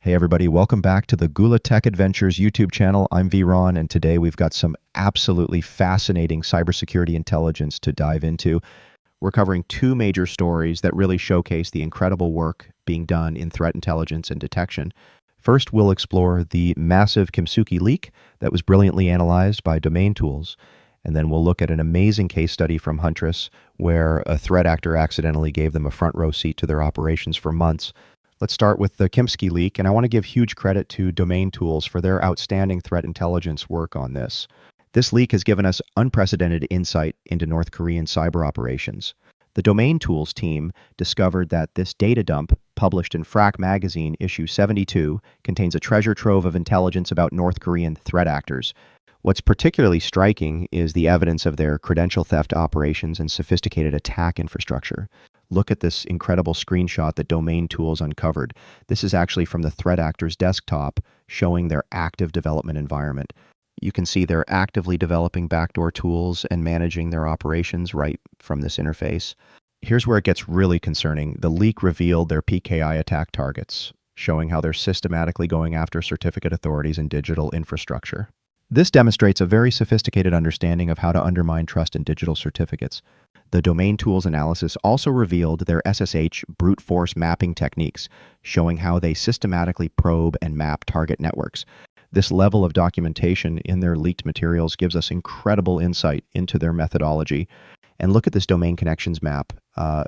Hey everybody, welcome back to the Gula Tech Adventures YouTube channel. I'm vRon, and today we've got some absolutely fascinating cybersecurity intelligence to dive into. We're covering two major stories that really showcase the incredible work being done in threat intelligence and detection. First, we'll explore the massive Kimsuky leak that was brilliantly analyzed by DomainTools. And then we'll look at an amazing case study from Huntress where a threat actor accidentally gave them a front row seat to their operations for months. Let's start with the Kimsuky leak, and I want to give huge credit to DomainTools for their outstanding threat intelligence work on this. This leak has given us unprecedented insight into North Korean cyber operations. The DomainTools team discovered that this data dump, published in Frac Magazine Issue 72, contains a treasure trove of intelligence about North Korean threat actors. What's particularly striking is the evidence of their credential theft operations and sophisticated attack infrastructure. Look at this incredible screenshot that DomainTools uncovered. This is actually from the threat actor's desktop, showing their active development environment. You can see they're actively developing backdoor tools and managing their operations right from this interface. Here's where it gets really concerning. The leak revealed their PKI attack targets, showing how they're systematically going after certificate authorities and digital infrastructure. This demonstrates a very sophisticated understanding of how to undermine trust in digital certificates. The DomainTools analysis also revealed their SSH brute force mapping techniques, showing how they systematically probe and map target networks. This level of documentation in their leaked materials gives us incredible insight into their methodology. And look at this domain connections map.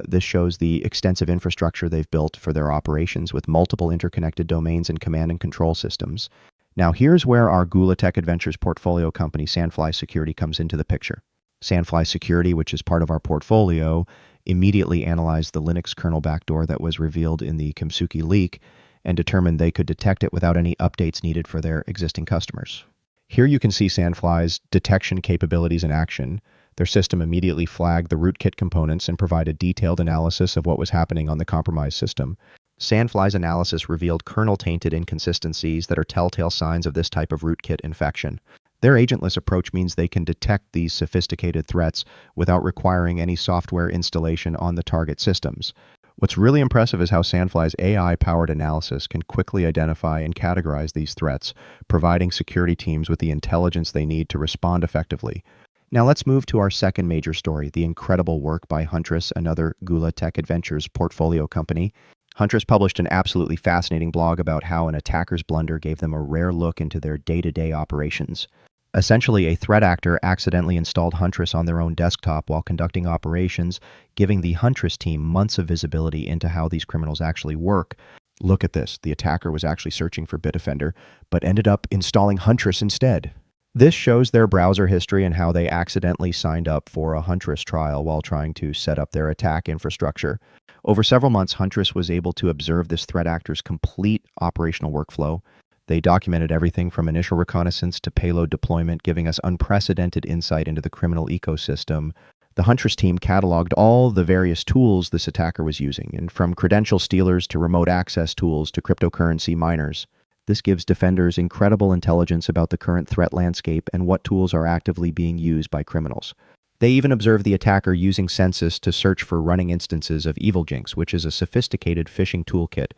This shows the extensive infrastructure they've built for their operations with multiple interconnected domains and command and control systems. Now here's where our Gula Tech Adventures portfolio company, Sandfly Security, comes into the picture. Sandfly Security, which is part of our portfolio, immediately analyzed the Linux kernel backdoor that was revealed in the Kimsuky leak and determined they could detect it without any updates needed for their existing customers. Here you can see Sandfly's detection capabilities in action. Their system immediately flagged the rootkit components and provided detailed analysis of what was happening on the compromised system. Sandfly's analysis revealed kernel-tainted inconsistencies that are telltale signs of this type of rootkit infection. Their agentless approach means they can detect these sophisticated threats without requiring any software installation on the target systems. What's really impressive is how Sandfly's AI-powered analysis can quickly identify and categorize these threats, providing security teams with the intelligence they need to respond effectively. Now let's move to our second major story, the incredible work by Huntress, another Gula Tech Adventures portfolio company. Huntress published an absolutely fascinating blog about how an attacker's blunder gave them a rare look into their day-to-day operations. Essentially, a threat actor accidentally installed Huntress on their own desktop while conducting operations, giving the Huntress team months of visibility into how these criminals actually work. Look at this. The attacker was actually searching for Bitdefender, but ended up installing Huntress instead. This shows their browser history and how they accidentally signed up for a Huntress trial while trying to set up their attack infrastructure. Over several months, Huntress was able to observe this threat actor's complete operational workflow. They documented everything from initial reconnaissance to payload deployment, giving us unprecedented insight into the criminal ecosystem. The Huntress team cataloged all the various tools this attacker was using, and from credential stealers to remote access tools to cryptocurrency miners. This gives defenders incredible intelligence about the current threat landscape and what tools are actively being used by criminals. They even observed the attacker using Census to search for running instances of EvilJinx, which is a sophisticated phishing toolkit.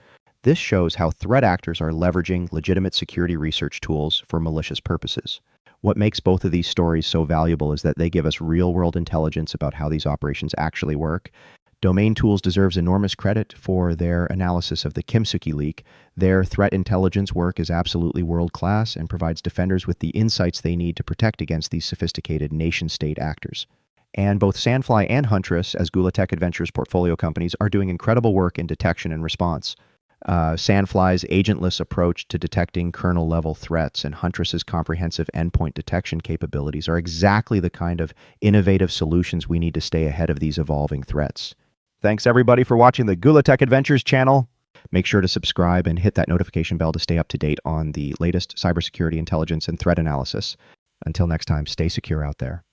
This shows how threat actors are leveraging legitimate security research tools for malicious purposes. What makes both of these stories so valuable is that they give us real-world intelligence about how these operations actually work. DomainTools deserves enormous credit for their analysis of the Kimsuky leak. Their threat intelligence work is absolutely world-class and provides defenders with the insights they need to protect against these sophisticated nation-state actors. And both Sandfly and Huntress, as Gula Tech Adventures portfolio companies, are doing incredible work in detection and response. Sandfly's agentless approach to detecting kernel-level threats and Huntress's comprehensive endpoint detection capabilities are exactly the kind of innovative solutions we need to stay ahead of these evolving threats. Thanks everybody for watching the Gula Tech Adventures channel. Make sure to subscribe and hit that notification bell to stay up to date on the latest cybersecurity intelligence and threat analysis. Until next time, stay secure out there.